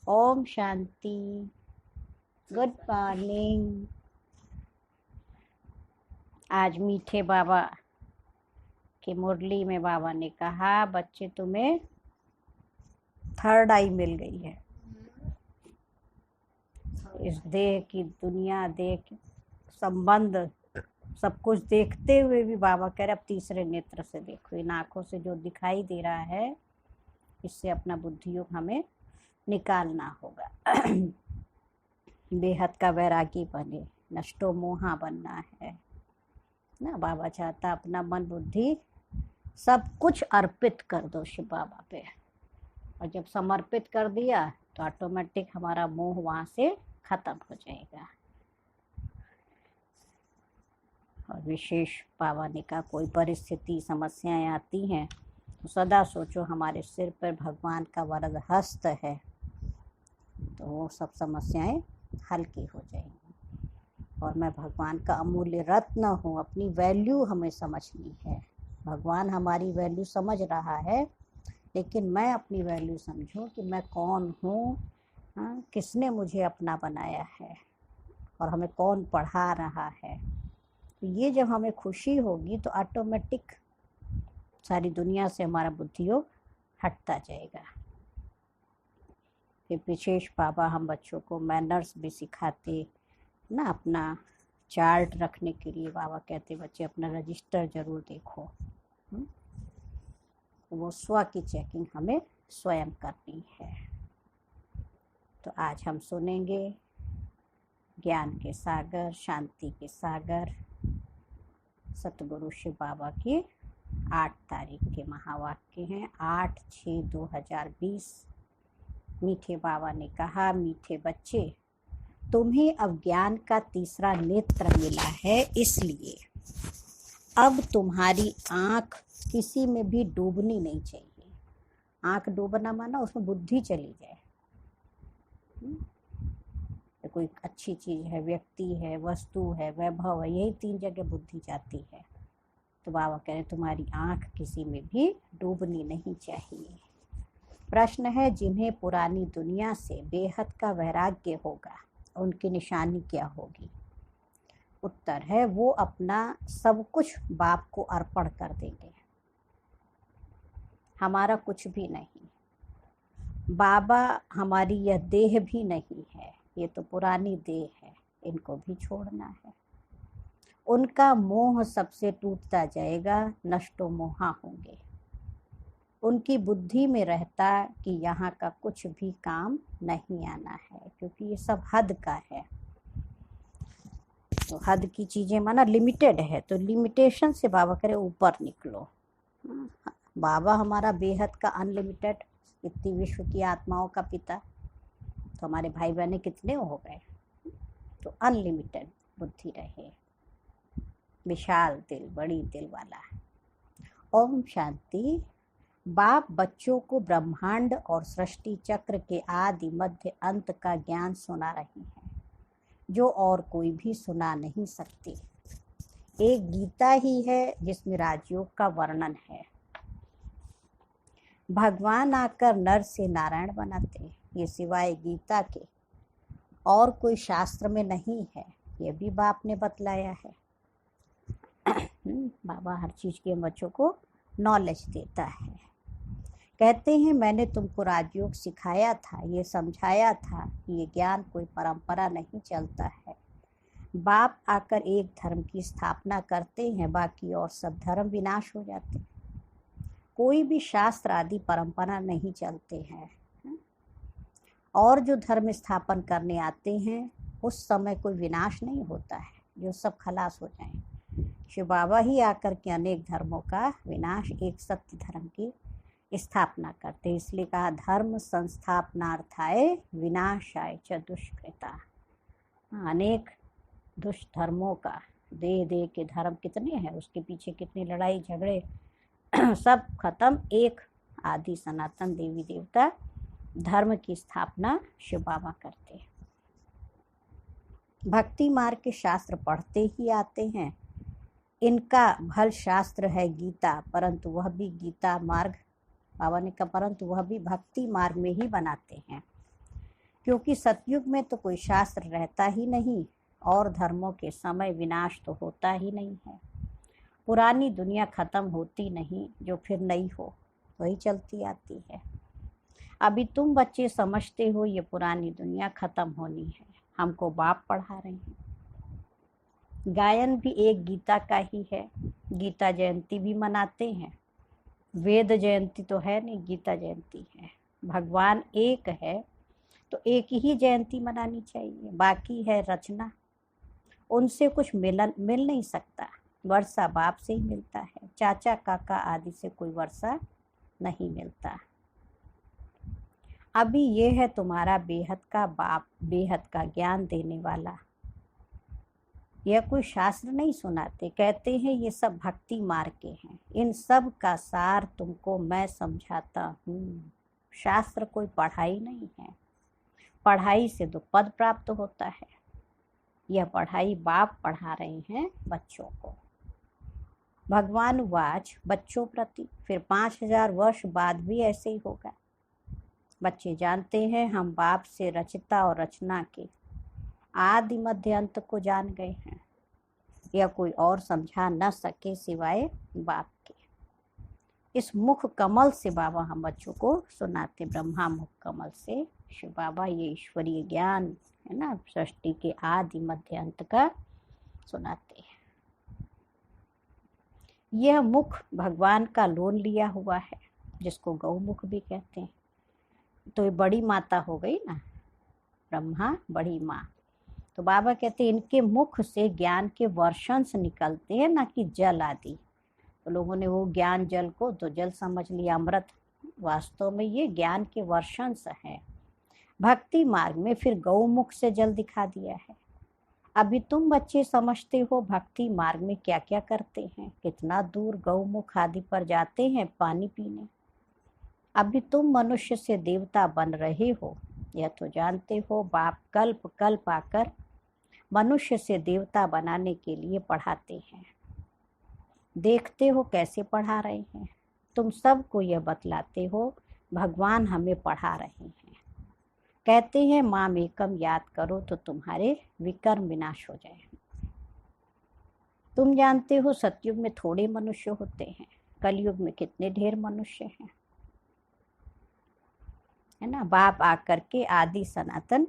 Om Shanti. Good morning. आज मीठे बाबा की मुरली में बाबा ने कहा, बच्चे तुम्हें थर्ड आई मिल गई है। इस देह की दुनिया, देह संबंध सब कुछ देखते हुए भी बाबा कह रहे अब तीसरे नेत्र से देखो। इन आँखों से जो दिखाई दे रहा है इससे अपना बुद्धि योग हमें निकालना होगा। बेहद का वैरागी बने, नष्टो मोहा बनना है ना। बाबा चाहता अपना मन बुद्धि सब कुछ अर्पित कर दो शिव बाबा पे, और जब समर्पित कर दिया तो ऑटोमेटिक हमारा मोह वहाँ से खत्म हो जाएगा। और विशेष बाबा ने कहा कोई परिस्थिति समस्याएं आती हैं तो सदा सोचो हमारे सिर पर भगवान का वरद हस्त है, तो वो सब समस्याएं हल्की हो जाएंगी। और मैं भगवान का अमूल्य रत्न हूँ, अपनी वैल्यू हमें समझनी है। भगवान हमारी वैल्यू समझ रहा है, लेकिन मैं अपनी वैल्यू समझूं कि मैं कौन हूँ, किसने मुझे अपना बनाया है और हमें कौन पढ़ा रहा है। तो ये जब हमें खुशी होगी तो ऑटोमेटिक सारी दुनिया से हमारा बुद्धि योग हटता जाएगा। फिर विशेष बाबा हम बच्चों को मैनर्स भी सिखाते ना। अपना चार्ट रखने के लिए बाबा कहते बच्चे अपना रजिस्टर जरूर देखो। वो स्व की चेकिंग हमें स्वयं करनी है। तो आज हम सुनेंगे ज्ञान के सागर, शांति के सागर, सतगुरु शिव बाबा के 8 तारीख के महावाक्य हैं। 8/6/2020। मीठे बाबा ने कहा, मीठे बच्चे तुम्हें अब ज्ञान का तीसरा नेत्र मिला है, इसलिए अब तुम्हारी आँख किसी में भी डूबनी नहीं चाहिए। आँख डूबना माना उसमें बुद्धि चली जाए। कोई अच्छी चीज़ है, व्यक्ति है, वस्तु है, वैभव है, यही 3 जगह बुद्धि जाती है। तो बाबा कह रहे तुम्हारी आँख किसी में भी डूबनी नहीं चाहिए। प्रश्न है, जिन्हें पुरानी दुनिया से बेहद का वैराग्य होगा उनकी निशानी क्या होगी? उत्तर है, वो अपना सब कुछ बाप को अर्पण कर देंगे। हमारा कुछ भी नहीं। बाबा हमारी यह देह भी नहीं है, ये तो पुरानी देह है, इनको भी छोड़ना है। उनका मोह सबसे टूटता जाएगा, नष्टो मोहा होंगे। उनकी बुद्धि में रहता कि यहाँ का कुछ भी काम नहीं आना है, क्योंकि ये सब हद का है। तो हद की चीज़ें माना लिमिटेड है, तो लिमिटेशन से बाबा करे ऊपर निकलो। बाबा हमारा बेहद का अनलिमिटेड, इतनी विश्व की आत्माओं का पिता, तो हमारे भाई बहने कितने हो गए। तो अनलिमिटेड बुद्धि रहे, विशाल दिल, बड़ी दिल वाला। ओम शांति। बाप बच्चों को ब्रह्मांड और सृष्टि चक्र के आदि मध्य अंत का ज्ञान सुना रही हैं, जो और कोई भी सुना नहीं सकती। एक गीता ही है जिसमें राजयोग का वर्णन है। भगवान आकर नर से नारायण बनाते, ये सिवाय गीता के और कोई शास्त्र में नहीं है, ये भी बाप ने बतलाया है। बाबा हर चीज़ के बच्चों को नॉलेज देता है। कहते हैं मैंने तुमको राजयोग सिखाया था, ये समझाया था कि ये ज्ञान कोई परंपरा नहीं चलता है। बाप आकर एक धर्म की स्थापना करते हैं, बाकी और सब धर्म विनाश हो जाते हैं। कोई भी शास्त्र आदि परंपरा नहीं चलते हैं। और जो धर्म स्थापन करने आते हैं उस समय कोई विनाश नहीं होता है, जो सब खलास हो जाएं। शिव बाबा ही आकर के अनेक धर्मों का विनाश, एक सत्य धर्म की स्थापना करते। इसलिए कहा धर्म संस्थापनार्थाय विनाशाय च दुष्कृता। अनेक दुष्ट धर्मों का, दे के धर्म कितने हैं, उसके पीछे कितनी लड़ाई झगड़े सब खत्म, एक आदि सनातन देवी देवता धर्म की स्थापना शिव बाबा करते हैं। भक्ति मार्ग के शास्त्र पढ़ते ही आते हैं। इनका भल शास्त्र है गीता, परंतु वह भी गीता मार्ग, बाबा ने कहा परंतु वह भी भक्ति मार्ग में ही बनाते हैं। क्योंकि सतयुग में तो कोई शास्त्र रहता ही नहीं और धर्मों के समय विनाश तो होता ही नहीं है। पुरानी दुनिया खत्म होती नहीं, जो फिर नई हो वही चलती आती है। अभी तुम बच्चे समझते हो ये पुरानी दुनिया खत्म होनी है, हमको बाप पढ़ा रहे हैं। गायन भी एक गीता का ही है, गीता जयंती भी मनाते हैं। वेद जयंती तो है नहीं, गीता जयंती है। भगवान एक है तो एक ही जयंती मनानी चाहिए, बाकी है रचना, उनसे कुछ मिल नहीं सकता। वर्षा बाप से ही मिलता है, चाचा काका आदि से कोई वर्षा नहीं मिलता। अभी ये है तुम्हारा बेहद का बाप, बेहद का ज्ञान देने वाला। यह कोई शास्त्र नहीं सुनाते, कहते हैं ये सब भक्ति मार्ग के हैं, इन सब का सार तुमको मैं समझाता हूँ। शास्त्र कोई पढ़ाई नहीं है, पढ़ाई से तो पद प्राप्त होता है। यह पढ़ाई बाप पढ़ा रहे हैं बच्चों को। भगवान वाच बच्चों प्रति, फिर 5000 वर्ष बाद भी ऐसे ही होगा। बच्चे जानते हैं हम बाप से रचता और रचना के आदि मध्य अंत को जान गए हैं। यह कोई और समझा न सके सिवाय बाप के। इस मुख कमल से बाबा हम बच्चों को सुनाते, ब्रह्मा मुख कमल से शिव बाबा ये ईश्वरीय ज्ञान है ना, सृष्टि के आदि मध्य अंत का सुनाते हैं। यह मुख भगवान का लोन लिया हुआ है, जिसको गौमुख भी कहते हैं। तो ये बड़ी माता हो गई ना, ब्रह्मा बड़ी माँ। तो बाबा कहते हैं इनके मुख से ज्ञान के वर्षंस निकलते हैं, ना कि जल आदि। तो लोगों ने वो ज्ञान जल को तो जल समझ लिया, अमृत। वास्तव में ये ज्ञान के वर्षंस है। भक्ति मार्ग में फिर गौमुख से जल दिखा दिया है। अभी तुम बच्चे समझते हो भक्ति मार्ग में क्या क्या करते हैं, कितना दूर गौमुख आदि पर जाते हैं पानी पीने। अभी तुम मनुष्य से देवता बन रहे हो, यह तो जानते हो बाप कल्प कल्प आकर मनुष्य से देवता बनाने के लिए पढ़ाते हैं। देखते हो कैसे पढ़ा रहे हैं, तुम सबको यह बतलाते हो भगवान हमें पढ़ा रहे हैं। कहते हैं माम एकम याद करो तो तुम्हारे विकर्म विनाश हो जाए। तुम जानते हो सतयुग में थोड़े मनुष्य होते हैं, कलयुग में कितने ढेर मनुष्य हैं, है ना। बाप आकर के आदि सनातन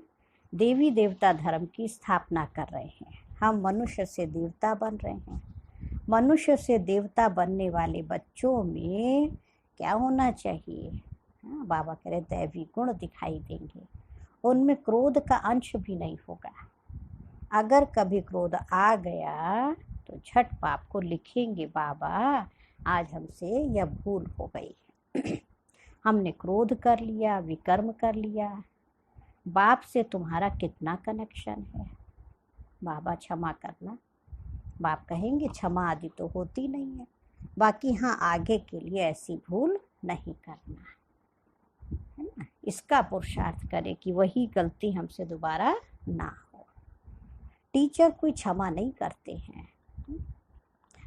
देवी देवता धर्म की स्थापना कर रहे हैं। हम मनुष्य से देवता बन रहे हैं। मनुष्य से देवता बनने वाले बच्चों में क्या होना चाहिए? हाँ, बाबा कह रहे दैवी गुण दिखाई देंगे, उनमें क्रोध का अंश भी नहीं होगा। अगर कभी क्रोध आ गया तो झट बाप को लिखेंगे, बाबा आज हमसे यह भूल हो गई, हमने क्रोध कर लिया, विकर्म कर लिया। बाप से तुम्हारा कितना कनेक्शन है, बाबा क्षमा करना। बाप कहेंगे क्षमा आदि तो होती नहीं है, बाकी हाँ आगे के लिए ऐसी भूल नहीं करना, है ना। इसका पुरुषार्थ करें कि वही गलती हमसे दोबारा ना हो। टीचर कोई क्षमा नहीं करते हैं,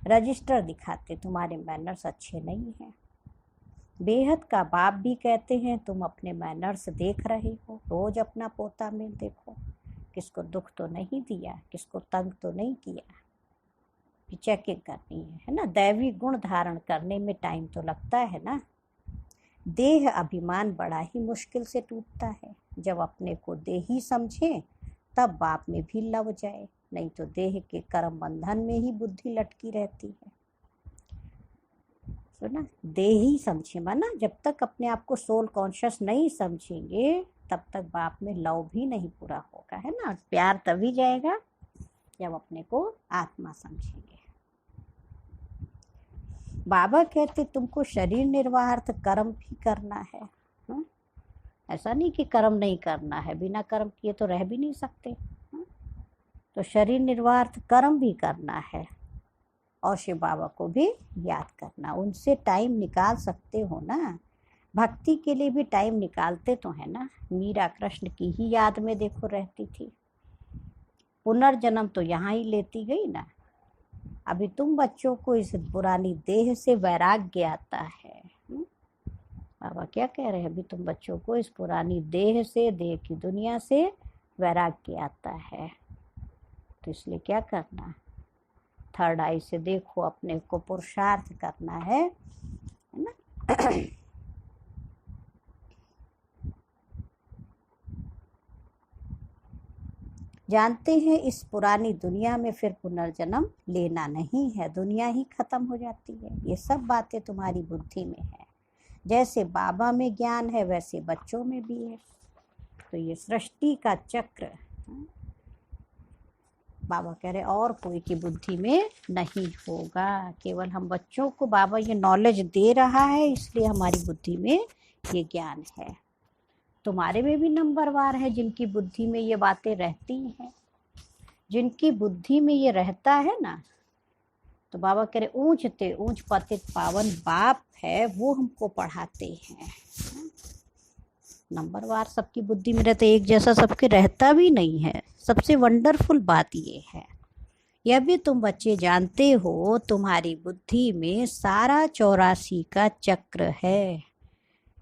रजिस्टर दिखाते तुम्हारे मैनर्स अच्छे नहीं हैं। बेहद का बाप भी कहते हैं तुम अपने मैनर्स देख रहे हो, रोज अपना पोता में देखो, किसको दुख तो नहीं दिया, किसको तंग तो नहीं किया, चेकिंग करनी है ना। दैवी गुण धारण करने में टाइम तो लगता है ना। देह अभिमान बड़ा ही मुश्किल से टूटता है। जब अपने को देही समझे तब बाप में भी लव जाए, नहीं तो देह के कर्म बंधन में ही बुद्धि लटकी रहती है। सुना, देही समझे माना जब तक अपने आप को सोल कॉन्शियस नहीं समझेंगे तब तक बाप में लव भी नहीं पूरा होगा, है ना। प्यार तभी जाएगा जब अपने को आत्मा समझेंगे। बाबा कहते तुमको शरीर निर्वाहार्थ कर्म भी करना है। ऐसा नहीं कि कर्म नहीं करना है, बिना कर्म किए तो रह भी नहीं सकते। तो शरीर निर्वाहार्थ कर्म भी करना है और शिव बाबा को भी याद करना। उनसे टाइम निकाल सकते हो ना, भक्ति के लिए भी टाइम निकालते तो है ना। मीरा कृष्ण की ही याद में देखो रहती थी, पुनर्जन्म तो यहाँ ही लेती गई ना। अभी तुम बच्चों को इस पुरानी देह से वैराग्य आता है, बाबा क्या कह रहे हैं, अभी तुम बच्चों को इस पुरानी देह से, देह की दुनिया से वैराग्य आता है, तो इसलिए क्या करना, थर्ड आई से देखो, अपने को पुरुषार्थ करना है ना। जानते हैं इस पुरानी दुनिया में फिर पुनर्जन्म लेना नहीं है, दुनिया ही खत्म हो जाती है। ये सब बातें तुम्हारी बुद्धि में है। जैसे बाबा में ज्ञान है वैसे बच्चों में भी है। तो ये सृष्टि का चक्र बाबा कह रहे और कोई की बुद्धि में नहीं होगा, केवल हम बच्चों को बाबा ये नॉलेज दे रहा है, इसलिए हमारी बुद्धि में ये ज्ञान है। तुम्हारे में भी नंबरवार है जिनकी बुद्धि में ये बातें रहती हैं। जिनकी बुद्धि में ये रहता है ना, तो बाबा कह रहे ऊंचते ऊंच पतित पावन बाप है, वो हमको पढ़ाते हैं। नंबरवार सबकी बुद्धि में रहता, एक जैसा सबके रहता भी नहीं है। सबसे वंडरफुल बात ये है, यह भी तुम बच्चे जानते हो, तुम्हारी बुद्धि में सारा 84 का चक्र है।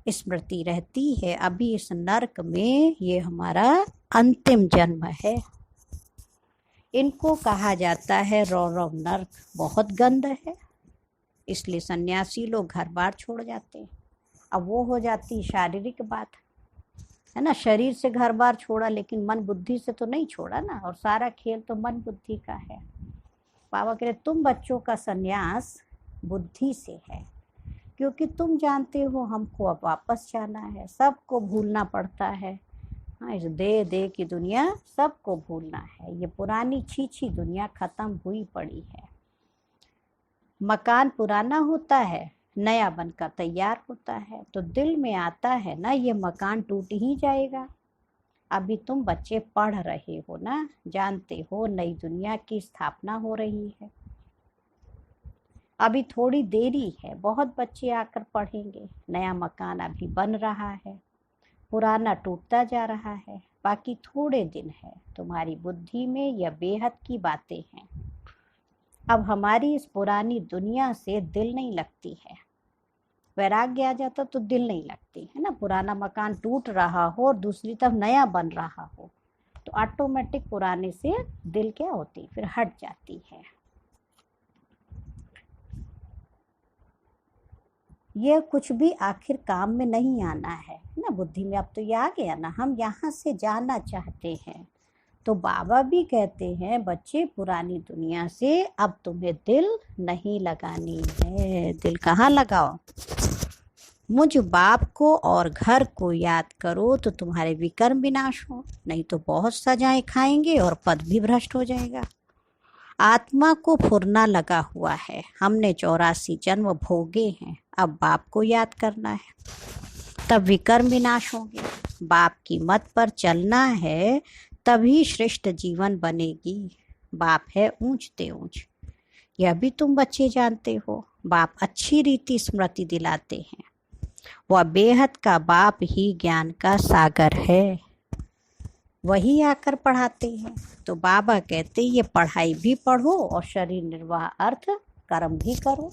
स्मृति रहती है, अभी इस नरक में ये हमारा अंतिम जन्म है। इनको कहा जाता है रौरव नरक, बहुत गंद है, इसलिए सन्यासी लोग घर बार छोड़ जाते हैं। अब वो हो जाती शारीरिक बात है ना, शरीर से घर बार छोड़ा लेकिन मन बुद्धि से तो नहीं छोड़ा ना, और सारा खेल तो मन बुद्धि का है। बाबा कह रहे तुम बच्चों का सन्यास बुद्धि से है, क्योंकि तुम जानते हो हमको अब वापस जाना है, सबको भूलना पड़ता है। हाँ, इस दे की दुनिया सबको भूलना है। ये पुरानी छीछी दुनिया खत्म हुई पड़ी है। मकान पुराना होता है, नया बनकर तैयार होता है, तो दिल में आता है ना ये मकान टूट ही जाएगा। अभी तुम बच्चे पढ़ रहे हो ना, जानते हो नई दुनिया की स्थापना हो रही है। अभी थोड़ी देरी है, बहुत बच्चे आकर पढ़ेंगे। नया मकान अभी बन रहा है, पुराना टूटता जा रहा है, बाकी थोड़े दिन है। तुम्हारी बुद्धि में यह बेहद की बातें हैं। अब हमारी इस पुरानी दुनिया से दिल नहीं लगती है। वैराग्य आ जाता तो दिल नहीं लगती है ना। पुराना मकान टूट रहा हो और दूसरी तरफ नया बन रहा हो, तो ऑटोमेटिक पुराने से दिल क्या होती, फिर हट जाती है। यह कुछ भी आखिर काम में नहीं आना है ना, बुद्धि में अब तो ये आ गया ना, हम यहाँ से जाना चाहते हैं। तो बाबा भी कहते हैं बच्चे पुरानी दुनिया से अब तुम्हें दिल नहीं लगानी है। दिल कहाँ लगाओ, मुझ बाप को और घर को याद करो तो तुम्हारे विकर्म विनाश हो, नहीं तो बहुत सजाएं खाएंगे और पद भी भ्रष्ट हो जाएगा। आत्मा को फुरना लगा हुआ है, हमने 84 जन्म भोगे हैं, अब बाप को याद करना है, तब विकर्म विनाश होंगे। बाप की मत पर चलना है, तभी श्रेष्ठ जीवन बनेगी। बाप है ऊंचते ऊंच, यह भी तुम बच्चे जानते हो। बाप अच्छी रीति स्मृति दिलाते हैं, वह बेहद का बाप ही ज्ञान का सागर है, वही आकर पढ़ाते हैं। तो बाबा कहते ये पढ़ाई भी पढ़ो और शरीर निर्वाह अर्थ कर्म भी करो,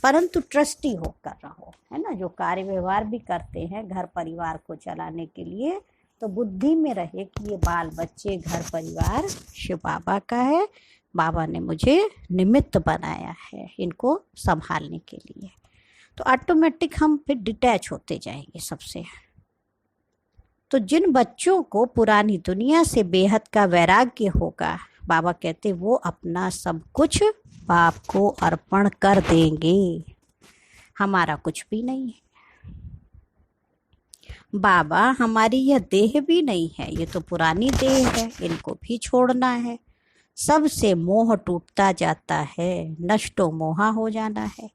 परंतु ट्रस्टी होकर रहो, है ना। जो कार्य व्यवहार भी करते हैं घर परिवार को चलाने के लिए, तो बुद्धि में रहे कि ये बाल बच्चे घर परिवार शिव बाबा का है, बाबा ने मुझे निमित्त बनाया है इनको संभालने के लिए। तो ऑटोमेटिक हम फिर डिटैच होते जाएंगे सबसे। तो जिन बच्चों को पुरानी दुनिया से बेहद का वैराग्य होगा, बाबा कहते वो अपना सब कुछ बाप को अर्पण कर देंगे। हमारा कुछ भी नहीं है बाबा, हमारी यह देह भी नहीं है, ये तो पुरानी देह है, इनको भी छोड़ना है। सबसे मोह टूटता जाता है, नष्टो मोहा हो जाना है।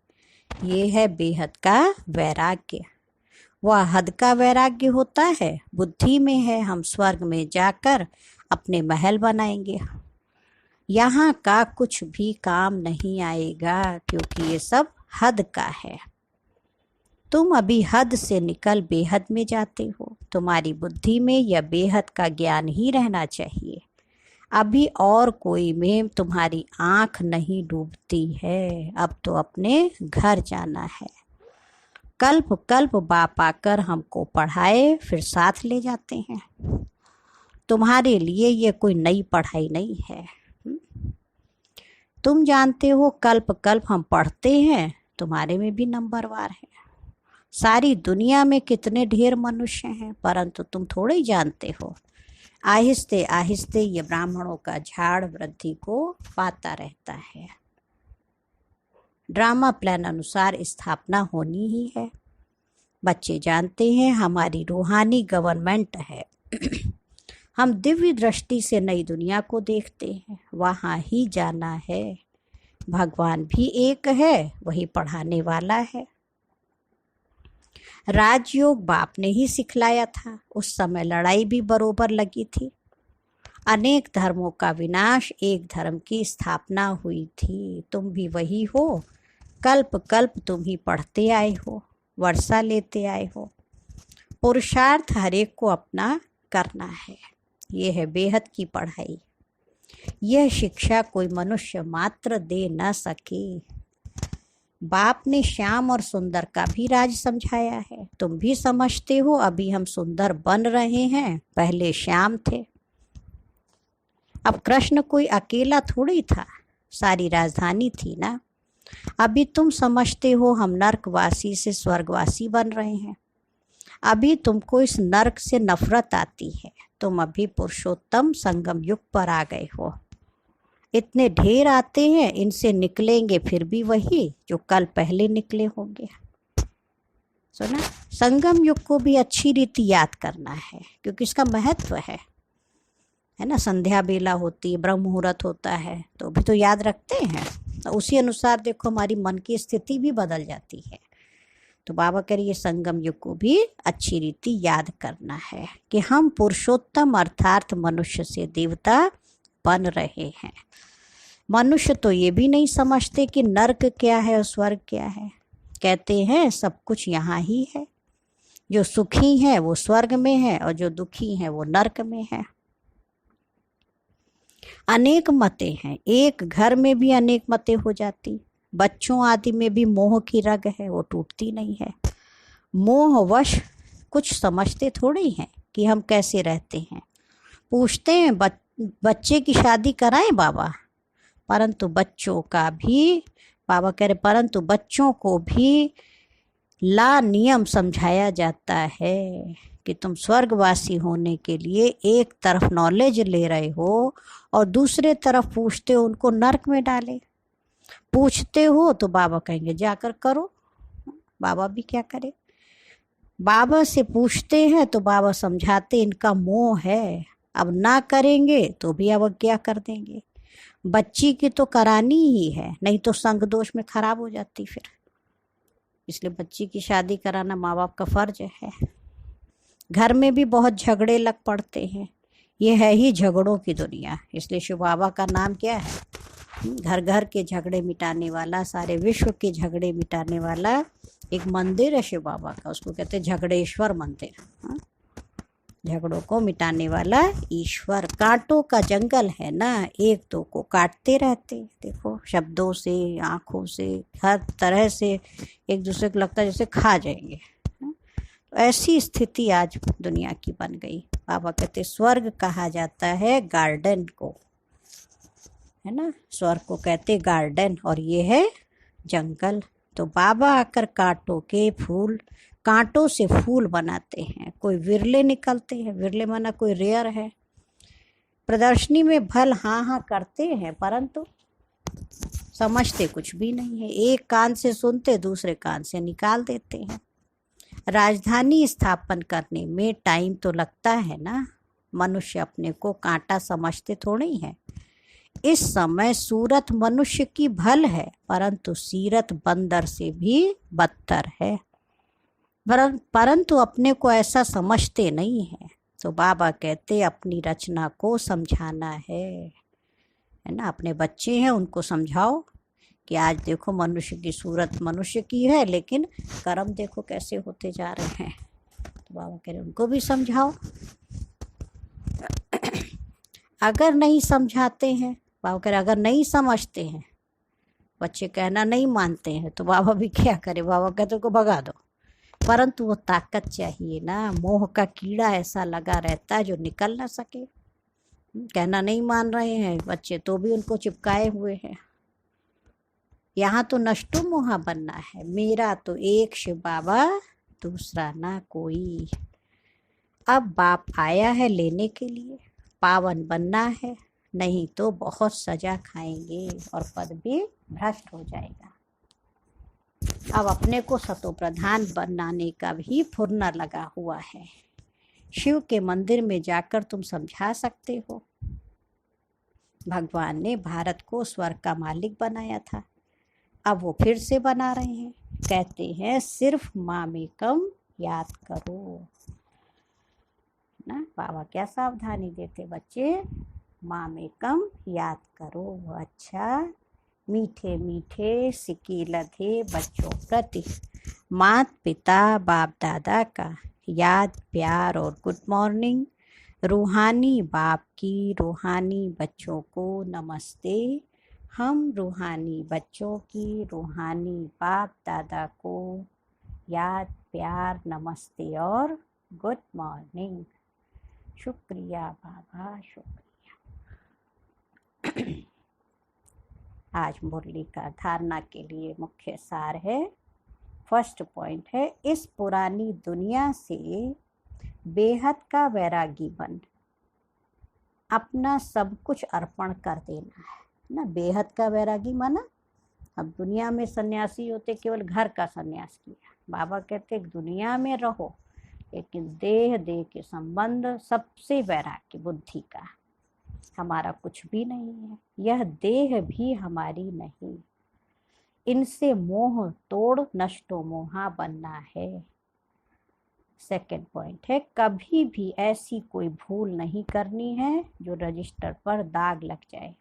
ये है बेहद का वैराग्य। वह हद का वैराग्य होता है, बुद्धि में है, हम स्वर्ग में जाकर अपने महल बनाएंगे। यहाँ का कुछ भी काम नहीं आएगा, क्योंकि ये सब हद का है। तुम अभी हद से निकल बेहद में जाते हो, तुम्हारी बुद्धि में यह बेहद का ज्ञान ही रहना चाहिए। अभी और कोई में तुम्हारी आँख नहीं डूबती है, अब तो अपने घर जाना है। कल्प कल्प बाप आकर हमको पढ़ाए फिर साथ ले जाते हैं। तुम्हारे लिए ये कोई नई पढ़ाई नहीं है। तुम जानते हो कल्प कल्प हम पढ़ते हैं, तुम्हारे में भी नंबरवार है। सारी दुनिया में कितने ढेर मनुष्य हैं, परंतु तुम थोड़े ही जानते हो। आहिस्ते आहिस्ते ये ब्राह्मणों का झाड़ वृद्धि को पाता रहता है। ड्रामा प्लान अनुसार स्थापना होनी ही है। बच्चे जानते हैं हमारी रूहानी गवर्नमेंट है। हम दिव्य दृष्टि से नई दुनिया को देखते हैं, वहाँ ही जाना है। भगवान भी एक है, वही पढ़ाने वाला है। राजयोग बाप ने ही सिखलाया था। उस समय लड़ाई भी बरोबर लगी थी। अनेक धर्मों का विनाश, एक धर्म की स्थापना हुई थी। तुम भी वही हो। कल्प कल्प तुम ही पढ़ते आए हो, वर्षा लेते आए हो। पुरुषार्थ हर एक को अपना करना है। यह है बेहद की पढ़ाई। यह शिक्षा कोई मनुष्य मात्र दे न सके। बाप ने श्याम और सुंदर का भी राज समझाया है। तुम भी समझते हो अभी हम सुंदर बन रहे हैं, पहले श्याम थे। अब कृष्ण कोई अकेला थोड़ी था, सारी राजधानी थी ना। अभी तुम समझते हो हम नरकवासी से स्वर्गवासी बन रहे हैं। अभी तुमको इस नरक से नफरत आती है। तुम अभी पुरुषोत्तम संगम युग पर आ गए हो। इतने ढेर आते हैं, इनसे निकलेंगे फिर भी वही जो कल पहले निकले होंगे। सुना, संगम युग को भी अच्छी रीति याद करना है, क्योंकि इसका महत्व है ना। संध्या बेला होती है, ब्रह्म मुहूर्त होता है, तो भी तो याद रखते हैं। तो उसी अनुसार देखो हमारी मन की स्थिति भी बदल जाती है। तो बाबा कह रही है संगम युग को भी अच्छी रीति याद करना है कि हम पुरुषोत्तम अर्थात मनुष्य से देवता बन रहे हैं। मनुष्य तो ये भी नहीं समझते कि नरक क्या है और स्वर्ग क्या है। कहते हैं सब कुछ यहाँ ही है। जो सुखी है वो स्वर्ग में है और जो दुखी है वो नरक में है। अनेक मतें हैं, एक घर में भी अनेक मतें हो जाती। बच्चों आदि में भी मोह की रग है, वो टूटती नहीं है। मोहवश कुछ समझते थोड़ी हैं कि हम कैसे रहते हैं। पूछते हैं बच्चे की शादी कराएं बाबा, परंतु बच्चों का भी, बाबा कह रहे परंतु बच्चों को भी ला नियम समझाया जाता है कि तुम स्वर्गवासी होने के लिए एक तरफ नॉलेज ले रहे हो और दूसरे तरफ पूछते हो उनको नरक में डाले। पूछते हो तो बाबा कहेंगे जाकर करो। बाबा भी क्या करे। बाबा से पूछते हैं तो बाबा समझाते इनका मोह है, अब ना करेंगे तो भी अवज्ञा कर देंगे। बच्ची की तो करानी ही है, नहीं तो संग दोष में खराब हो जाती फिर। इसलिए बच्ची की शादी कराना माँ बाप का फर्ज है। घर में भी बहुत झगड़े लग पड़ते हैं। ये है ही झगड़ों की दुनिया। इसलिए शिव बाबा का नाम क्या है? घर घर के झगड़े मिटाने वाला, सारे विश्व के झगड़े मिटाने वाला एक मंदिर है शिव बाबा का। उसको कहते हैं झगड़ेश्वर मंदिर। झगड़ों को मिटाने वाला ईश्वर। कांटों का जंगल है ना, एक दो को काटते रहते। देखो शब्दों से, आँखों से, हर तरह से एक दूसरे को लगता है जैसे खा जाएंगे। तो ऐसी स्थिति आज दुनिया की बन गई। बाबा कहते स्वर्ग कहा जाता है गार्डन को, है ना। स्वर्ग को कहते गार्डन और ये है जंगल। तो बाबा आकर कांटों से फूल बनाते हैं। कोई विरले निकलते हैं, विरले माना कोई रेयर है। प्रदर्शनी में भल हाँ हाँ करते हैं, परंतु समझते कुछ भी नहीं है। एक कान से सुनते, दूसरे कान से निकाल देते हैं। राजधानी स्थापन करने में टाइम तो लगता है ना। मनुष्य अपने को कांटा समझते थोड़ी है। इस समय सूरत मनुष्य की भल है, परंतु सीरत बंदर से भी बदतर है। परंतु अपने को ऐसा समझते नहीं है। तो बाबा कहते अपनी रचना को समझाना है ना। अपने बच्चे हैं उनको समझाओ कि आज देखो मनुष्य की सूरत मनुष्य की है, लेकिन कर्म देखो कैसे होते जा रहे हैं। तो बाबा कह रहे उनको भी समझाओ। अगर नहीं समझाते हैं, बाबा कह रहे अगर नहीं समझते हैं, बच्चे कहना नहीं मानते हैं, तो बाबा भी क्या करे। बाबा कहते को भगा दो, परंतु वो ताकत चाहिए ना। मोह का कीड़ा ऐसा लगा रहता है जो निकल ना सके। कहना नहीं मान रहे हैं बच्चे तो भी उनको चिपकाए हुए हैं। यहाँ तो नष्टो मोहा बनना है। मेरा तो एक शिव बाबा, दूसरा ना कोई। अब बाप आया है लेने के लिए, पावन बनना है, नहीं तो बहुत सजा खाएंगे और पद भी भ्रष्ट हो जाएगा। अब अपने को सतो प्रधान बनाने का भी फुरना लगा हुआ है। शिव के मंदिर में जाकर तुम समझा सकते हो। भगवान ने भारत को स्वर्ग का मालिक बनाया था, अब वो फिर से बना रहे हैं। कहते हैं सिर्फ मामेकम याद करो ना। बाबा क्या सावधानी देते बच्चे, मामेकम याद करो। अच्छा, मीठे मीठे सिक्के लधे बच्चों प्रति माता पिता बाप दादा का याद प्यार और गुड मॉर्निंग। रूहानी बाप की रूहानी बच्चों को नमस्ते। हम रूहानी बच्चों की रूहानी बाप दादा को याद प्यार नमस्ते और गुड मॉर्निंग। शुक्रिया बाबा, शुक्रिया। आज मुरली का धारणा के लिए मुख्य सार है, फर्स्ट पॉइंट है, इस पुरानी दुनिया से बेहद का वैरागी बन अपना सब कुछ अर्पण कर देना है ना। बेहद का वैरागी माना, अब दुनिया में सन्यासी होते केवल घर का सन्यास किया। बाबा कहते दुनिया में रहो लेकिन देह के संबंध सबसे वैराग्य बुद्धि का। हमारा कुछ भी नहीं है, यह देह भी हमारी नहीं। इनसे मोह तोड़ नष्टो मोहा बनना है। सेकंड पॉइंट है, कभी भी ऐसी कोई भूल नहीं करनी है जो रजिस्टर पर दाग लग जाए।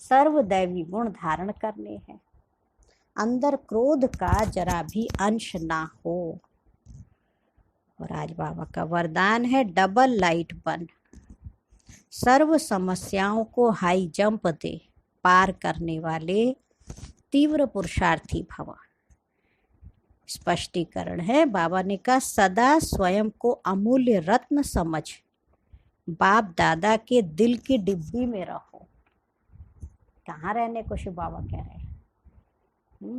सर्वदैवी गुण धारण करने हैं, अंदर क्रोध का जरा भी अंश ना हो। और आज बाबा का वरदान है डबल लाइट बन, सर्व समस्याओं को हाई जंप दे, पार करने वाले तीव्र पुरुषार्थी भव। स्पष्टीकरण है, बाबा ने कहा सदा स्वयं को अमूल्य रत्न समझ बाप दादा के दिल की डिब्बी में रहो। कहाँ रहने को शिव बाबा कह रहे हैं,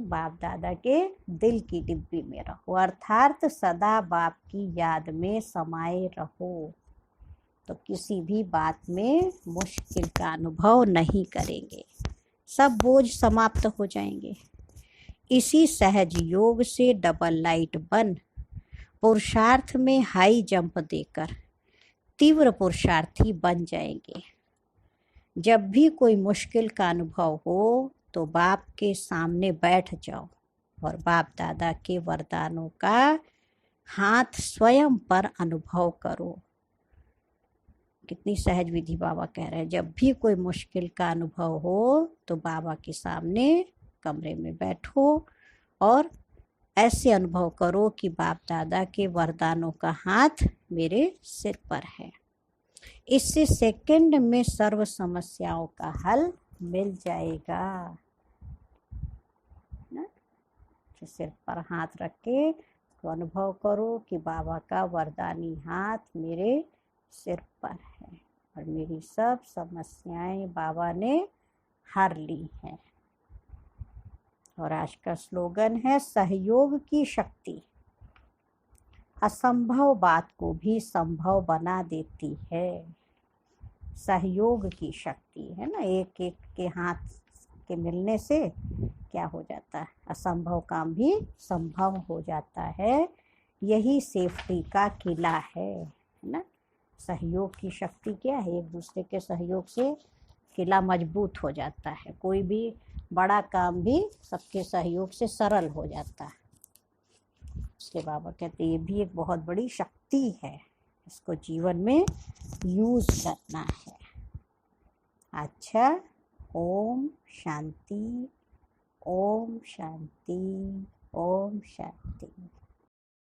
बाप दादा के दिल की डिब्बी में रहो, अर्थात सदा बाप की याद में समाये रहो। तो किसी भी बात में मुश्किल का अनुभव नहीं करेंगे, सब बोझ समाप्त हो जाएंगे। इसी सहज योग से डबल लाइट बन पुरुषार्थ में हाई जंप देकर तीव्र पुरुषार्थी बन जाएंगे। जब भी कोई मुश्किल का अनुभव हो तो बाप के सामने बैठ जाओ और बाप दादा के वरदानों का हाथ स्वयं पर अनुभव करो। कितनी सहज विधि बाबा कह रहे हैं। जब भी कोई मुश्किल का अनुभव हो तो बाबा के सामने कमरे में बैठो और ऐसे अनुभव करो कि बाप दादा के वरदानों का हाथ मेरे सिर पर है। इससे सेकंड में सर्व समस्याओं का हल मिल जाएगा ना। सिर पर हाथ रख के तो अनुभव करो कि बाबा का वरदानी हाथ मेरे सिर पर है और मेरी सब समस्याएं बाबा ने हर ली हैं। और आज का स्लोगन है सहयोग की शक्ति असंभव बात को भी संभव बना देती है। सहयोग की शक्ति है ना, एक एक के हाथ के मिलने से क्या हो जाता है, असंभव काम भी संभव हो जाता है। यही सेफ्टी का किला है ना। सहयोग की शक्ति क्या है, एक दूसरे के सहयोग से किला मजबूत हो जाता है। कोई भी बड़ा काम भी सबके सहयोग से सरल हो जाता है। इसलिए बाबा कहते हैं ये भी एक बहुत बड़ी शक्ति है, इसको जीवन में यूज करना है। अच्छा, ओम शांति, ओम शांति, ओम शांति।